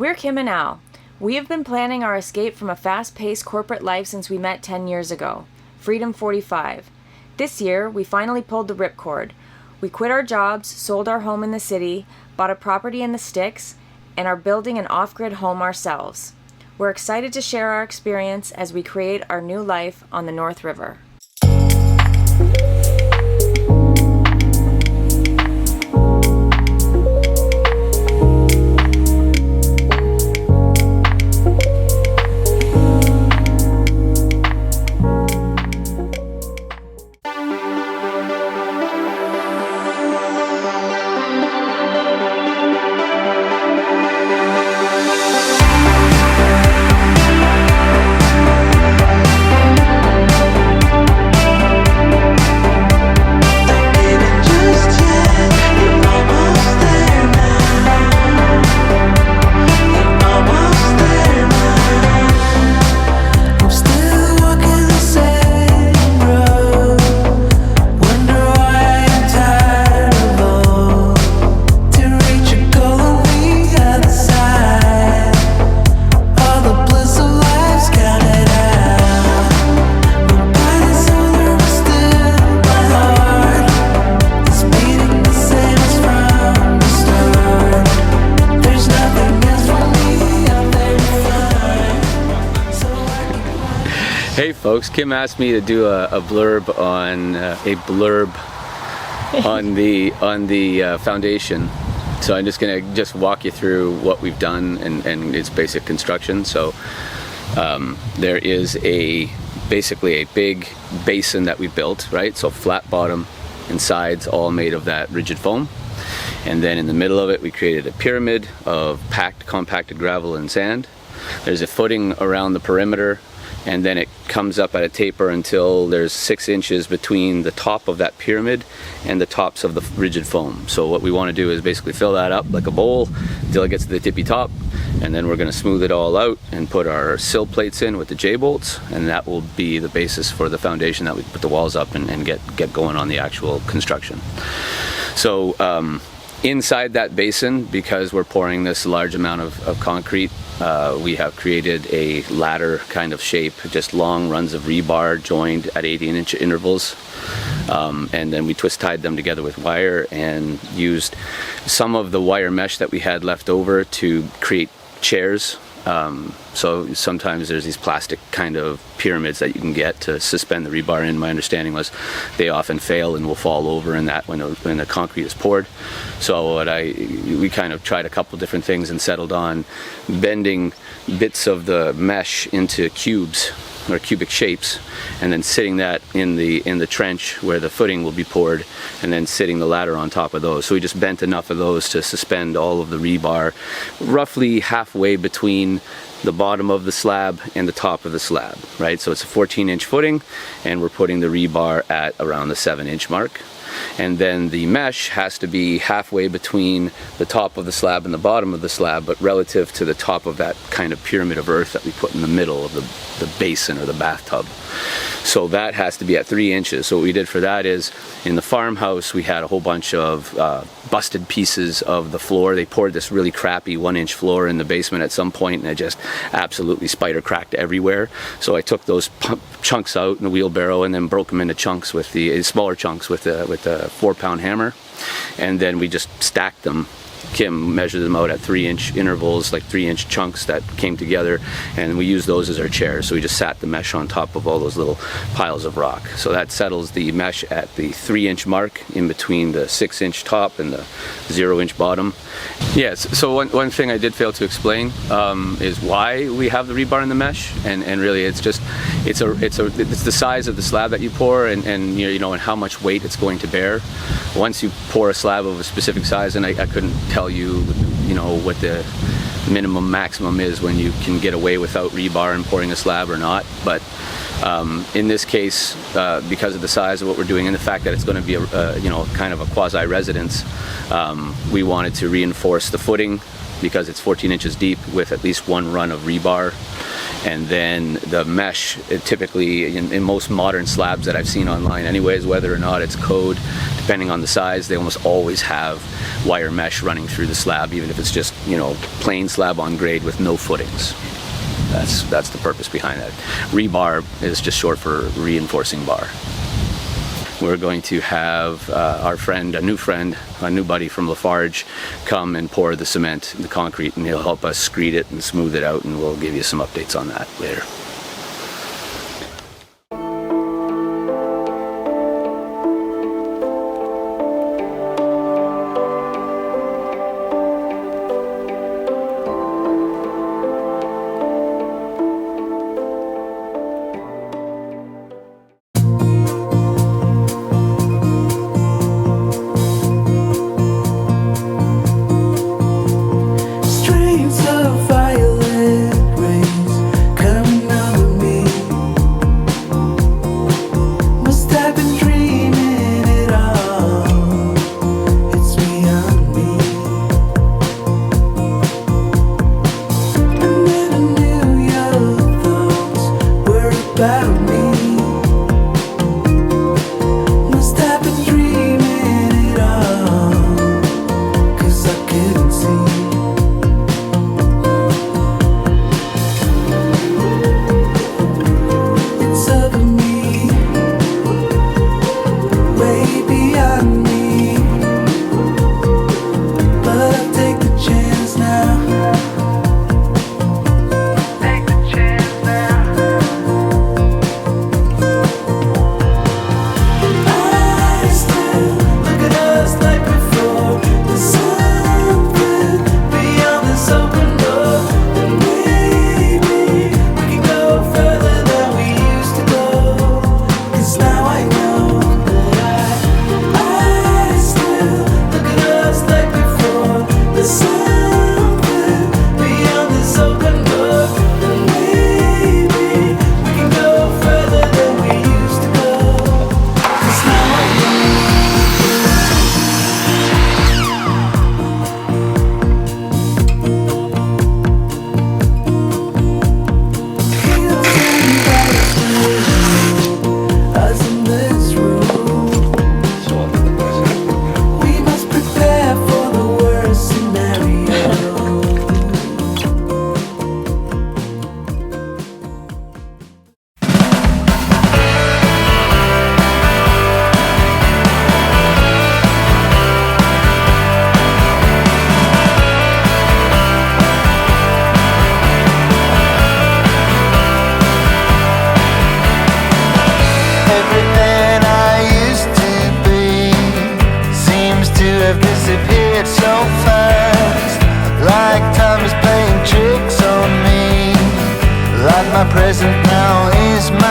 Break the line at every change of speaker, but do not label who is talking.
We're Kim and Al. We have been planning our escape from a fast-paced corporate life since we met 10 years ago. Freedom 45. This year, we finally pulled the ripcord. We quit our jobs, sold our home in the city, bought a property in the sticks, and are building an off-grid home ourselves. We're excited to share our experience as we create our new life on the North River.
Hey folks, Kim asked me to do a blurb on the foundation. So I'm just gonna walk you through what we've done and its basic construction. So there is basically a big basin that we built, right? So flat bottom and sides all made of that rigid foam. And then in the middle of it we created a pyramid of compacted gravel and sand. There's a footing around the perimeter, and then it comes up at a taper until there's 6 inches between the top of that pyramid and the tops of the rigid foam. So what we want to do is basically fill that up like a bowl until it gets to the tippy top, and then we're going to smooth it all out and put our sill plates in with the J-bolts, and that will be the basis for the foundation that we put the walls up and get going on the actual construction. So inside that basin, because we're pouring this large amount of concrete, we have created a ladder kind of shape, just long runs of rebar joined at 18-inch intervals, and then we twist tied them together with wire and used some of the wire mesh that we had left over to create chairs. So sometimes there's these plastic kind of pyramids that you can get to suspend the rebar in. My understanding was they often fail and will fall over in that when the concrete is poured. So we kind of tried a couple different things and settled on bending bits of the mesh into cubes or cubic shapes, and then sitting that in the trench where the footing will be poured, and then sitting the ladder on top of those. So we just bent enough of those to suspend all of the rebar roughly halfway between the bottom of the slab and the top of the slab, right? So it's a 14-inch footing, and we're putting the rebar at around the 7-inch mark. And then the mesh has to be halfway between the top of the slab and the bottom of the slab, but relative to the top of that kind of pyramid of earth that we put in the middle of the basin or the bathtub. So that has to be at 3 inches. So what we did for that is, in the farmhouse we had a whole bunch of busted pieces of the floor. They poured this really crappy 1-inch floor in the basement at some point, and it just absolutely spider cracked everywhere. So I took those chunks out in the wheelbarrow and then broke them into chunks with the smaller chunks with a 4-pound hammer, and then we just stacked them. Kim measured them out at 3-inch intervals, like 3-inch chunks that came together, and we used those as our chairs. So we just sat the mesh on top of all those little piles of rock. So that settles the mesh at the 3-inch mark in between the 6-inch top and the 0-inch bottom. Yes, so one thing I did fail to explain is why we have the rebar in the mesh, and really it's the size of the slab that you pour, and you know, and how much weight it's going to bear. Once you pour a slab of a specific size, and I couldn't tell you know, what the minimum maximum is when you can get away without rebar and pouring a slab or not, but in this case, because of the size of what we're doing and the fact that it's going to be you know, kind of a quasi-residence, we wanted to reinforce the footing because it's 14 inches deep with at least 1 run of rebar. And then the mesh, typically in most modern slabs that I've seen online anyways, whether or not it's code, depending on the size, they almost always have wire mesh running through the slab, even if it's just, plain slab on grade with no footings. That's the purpose behind that. Rebar is just short for reinforcing bar. We're going to have a new buddy from Lafarge, come and pour the cement, the concrete, and he'll help us screed it and smooth it out, and we'll give you some updates on that later.
My present now is my